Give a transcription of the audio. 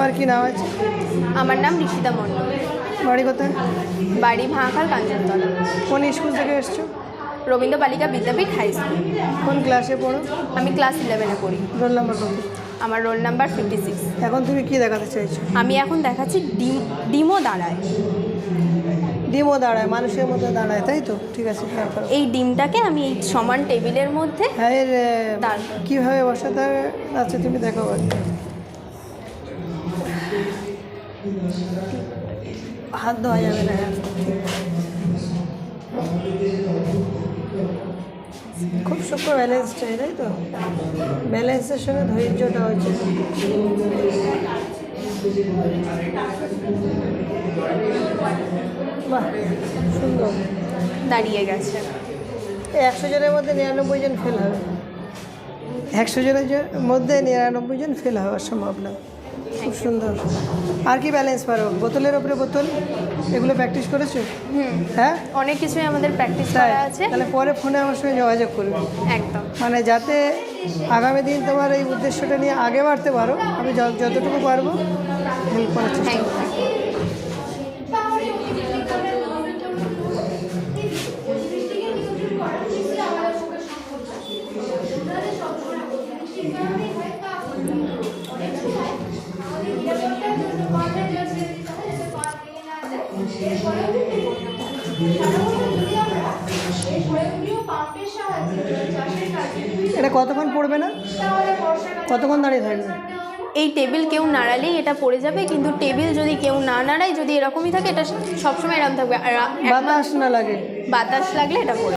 তোমার কি নাম আছে? আমার নাম ঋষিতা মণ্ডল। বাড়ি কোথায়? বাড়ি ভাঙাখাল কাঞ্চনতলা। কোন স্কুল থেকে এসছো? রবীন্দ্র বালিকা বিদ্যাপীঠ হাই স্কুল। কোন ক্লাসে পড়ো? আমি ক্লাস 11-এ পড়ি। রোল নাম্বার কত? আমার রোল নাম্বার 56। এখন তুমি কি দেখাতে চাইছো? আমি এখন দেখাচ্ছি ডিমও দাঁড়ায়। ডিমও দাঁড়ায়, মানুষের মতো দাঁড়ায়, তাই তো? ঠিক আছে, এই ডিমটাকে আমি এই সমান টেবিলের মধ্যে হ্যাঁ, এর কীভাবে বসাতে হবে আচ্ছা তুমি দেখো। হাত ধোয়া যাবে না। খুব সূক্ষ্ম ব্যালেন্স চাই, তাই তো? ব্যালেন্সের সঙ্গে ধৈর্যটা হচ্ছে। বাহ, সুন্দর দাঁড়িয়ে গেছে। 100 জনের মধ্যে 99 জন ফেল হবে। 100 জনের মধ্যে 99 জন ফেল হওয়ার সম্ভাবনা। খুব সুন্দর। আর কি ব্যালেন্স পারো? বোতলের ওপরে বোতল, এগুলো প্র্যাকটিস করেছো? হ্যাঁ, অনেক কিছুই আমাদের প্র্যাকটিস করা আছে। তাহলে পরে ফোনে আমার সঙ্গে যোগাযোগ করবে। একদম, মানে যাতে আগামী দিন তোমার এই উদ্দেশ্যটা নিয়ে আগে বাড়তে পারো, আমি যতটুকু পারবো হেল্প করার চেষ্টা করব। এটা কতক্ষণ পড়বে না? কতক্ষণ দাঁড়িয়ে থাকবে? এই টেবিল কেউ নাড়ালেই এটা পড়ে যাবে, কিন্তু টেবিল যদি কেউ না নাড়ায়, যদি এরকমই থাকে, এটা সবসময় এরকম থাকবে। আর বাতাস না লাগে, বাতাস লাগলে এটা পড়ে